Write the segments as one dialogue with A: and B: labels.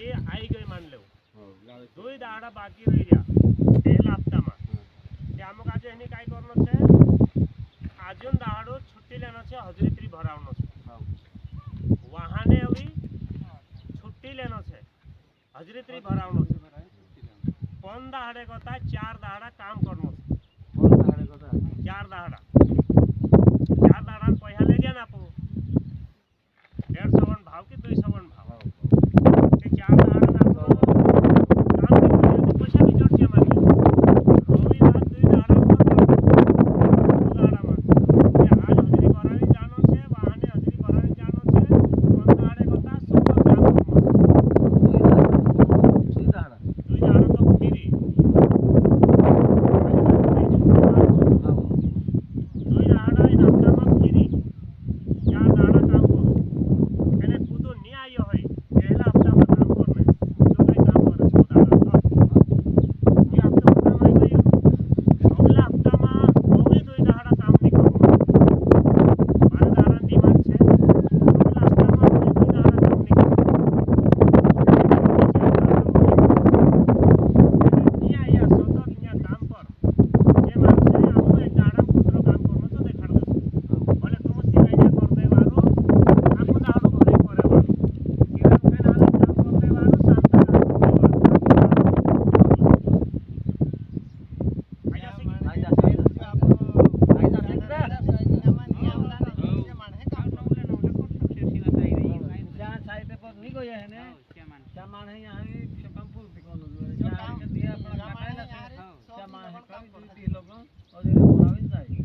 A: ये आई गई मान लो दुई दाड़ा बाकी रही गया पहला हफ्ता में ते आमक आज एनी काय करनो छे आजून दाड़ो छुट्टी लेनो छे हजरीत्री भरावनो छे वाहने अभी छुट्टी लेनो छे हजरीत्री भरावनो छे पण दाड़े कथा 4 दाड़ा काम करनो छे पण दाड़े कथा 4 दाड़ा पैसा ले गया ना आपको 150 भाव की 200 भाव ते 4 दाड़ा ना काम करने पैसा भी जोड़ के मान रोवी बात 2 दाड़ा पर दाड़ा में ये आज हजरी भरावी जानो छे वाहने हजरी भरावी जानो छे पण दाड़े कथा सब काम करनो छे 2 दाड़ा तो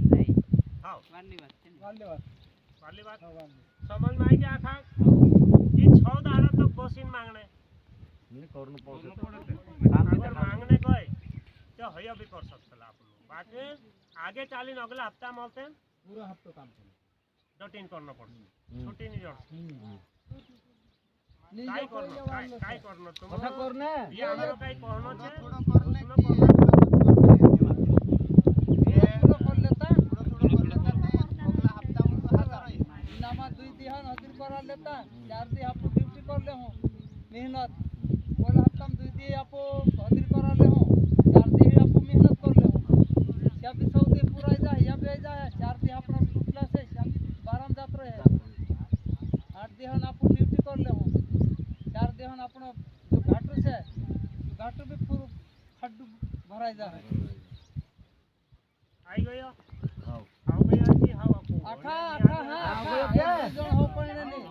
A: फ्री समझ में आई क्या था कि 6 दाड़ा तक बसिन मांगने अगर मांगने गए तो हया भी कर सकते आप लोग बाकी आगे चालीन अगला हफ्ता मिलते हैं पूरा हफ्ता काम डटिन करना पड़ता छुट्टी नहीं जोड़ काय करना तुम अच्छा करना ये हमारा काय कहनो छे थोड़ा करने की लेता 4 दी आपको ड्यूटी कर ले हो मेहनत बोला हफ्ता में 2 दी आपको हजरी करा ले हो 4 दी आपको मेहनत कर ले हो क्या भी सऊदी पूरा जाए या भी जाए 4 दी अपना टुकला से 12 जात रहे 8 दी हन आपको ड्यूटी कर ले हो 4 दी हन अपना जो घाटू से घाटू भी पूरा खड्डू भराई जाए आई गयो हां आओ गया जी हां आपको आठा आठा हां जण हो पण नहीं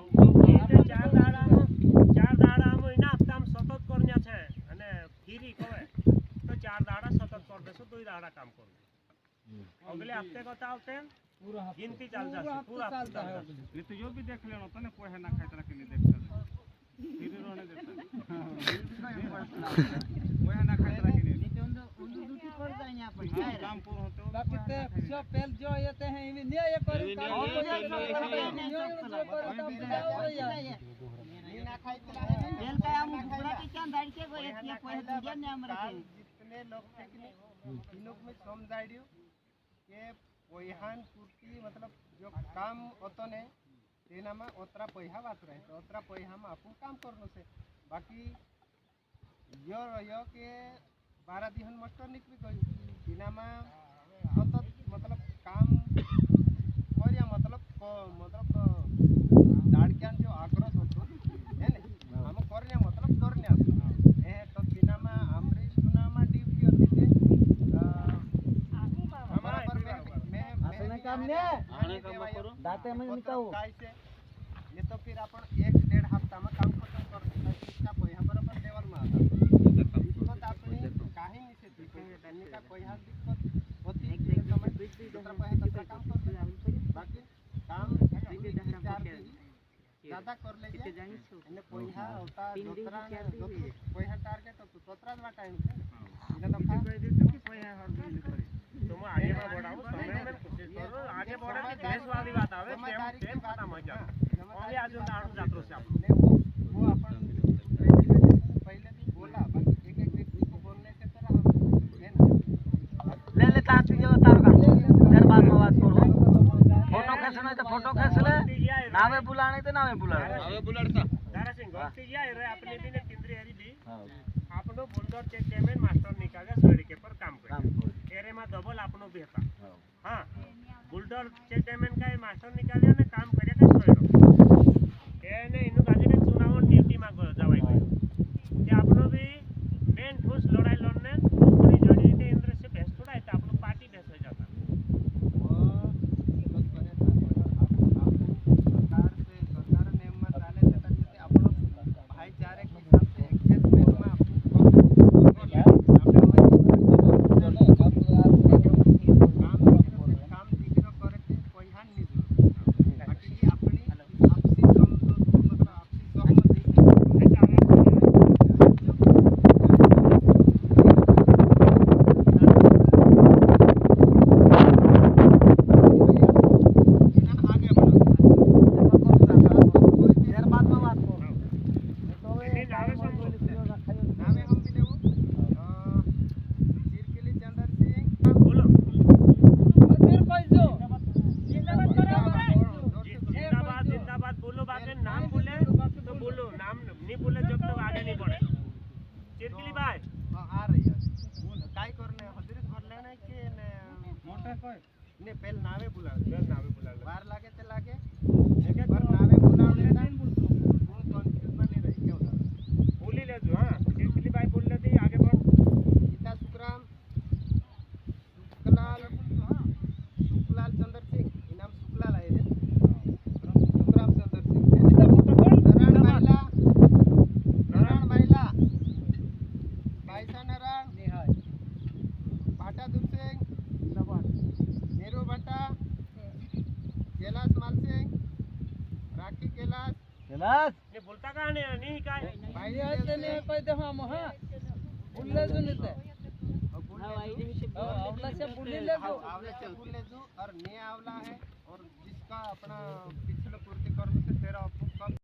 A: 4 दाड़ा महीना हफ्ता में सतत करना छे अने फ्री कहे तो 4 दाड़ा सतत कर देसो 2 दाड़ा काम कर अगले हफ्ते कथा आते हैं पूरा गिनती चल जाए पूरा चलता है ये तो जो भी देख लेनो तो ने कोई है ना खाए तरह के नहीं देख सकते फ्री रहने देता कोई है ना खाए तरह के नहीं तो उन ड्यूटी पर जाए यहां पर काम पूरा होते हो बाकी ते सब पेल जो येते हैं इने ने ये करी काम बेल का हम घोड़ा के क्या दाड़ के गए या कोई दुनिया ने हमरे के जितने लोग थे कि इन लोग में समझाइयो के पोयहान पूर्ति मतलब जो काम होतो ने तेना में ओतरा पैसा बात रहे तो ओतरा पैसा में अपन काम करनो से बाकी यो रयो के 12 दिन मास्टर निकली गई तेना में तो मतलब काम करिया मतलब दाड़क्यान जो आग्रह होतो है ने हम करने मतलब करने ए तो बिना में हमरी सुना में ड्यूटी होती थी हमारा पर मैं असले काम ने आने काम करो दाते में निकाओ कैसे ये तो फिर अपन 1.5 हफ्ता में काम खत्म कर देता इसका पैसा बराबर लेवल में आता दिक्कत अपनी काहे नहीं से दिखेंगे धन्य का पैसा दिक्कत होती है समय दूसरा पैसा का काम कर बाकी काम ज्यादा कर ले जाए पैसा होता दूसरा पैसा टारगेट तो दूसरा टाइम से इने तो कह देते कि पैसा हर दिन करे तुम आगे बढ़ाओ समय में कोशिश करो आगे बढ़े की देश वाली बात आवे टाइम खत्म हो जाए ओनली आज दाड़ जात्रो से आप वो अपन पहले भी बोला बाकी एक व्यक्ति को बोलने से तरह हम है ना ले ले ता चीज तार का देर बाद में बात करो फोटो खींचना है तो फोटो खींच ले नावे बुलाने तो नावे बुलाड़ता दारा सिंह गलती ये रे अपने दिन केंद्रीय આપણો બુલડોર ચેક ડેમેન માસ્ટર નિકાલે સોડી કે પર કામ કરે એરે માં ડબલ આપણો બી હતા હા બુલડોર ચેક ડેમેન કાય માસ્ટર નિકાલે અને કામ કર્યા કે સોડો એને એનું ગાજે કે ચુનાવ ડ્યુટી માં જવાય ગયો કે આપણો બી મેન ઠોસ લડાઈ લડને ઉપરી જોડી તે ઇન્દ્ર से બેસ થોડા તો આપણો પાર્ટી બેસ हो जाता सरकार ने में डाले देता कि આપણો भाईचारे के हिसाब से एडजस्टमेंट में काम દીકરો કરે છે કોઈ હાન નહીં બાકી આપણી આપસી સમજૂત मतलब आपसी सहमति ने पहले नावे बुला बाहर लागे ते लागे पर नावे बुला लेता वो कंफ्यूज में नहीं रही क्या होता बोली ले जो हां चिरकिली भाई बोल लेते आगे बढ़ गीता सुखराम शुक्लाल चंद्र सिंह इनाम शुक्लाल आए थे सुखराम चंद्र सिंह नारायण भाईला भाईसा नारायण निहाय भाटा दूर सिंह नेहरू भट्टा कैलाश माल सिंह राखी कैलाश ने बोलता का नहीं काय भाई ने कोई देखो हम हां बोलले जो नेते आवला से बोलले जो और ने आवला है और जिसका अपना पिछले पूर्ति कर्म से तेरा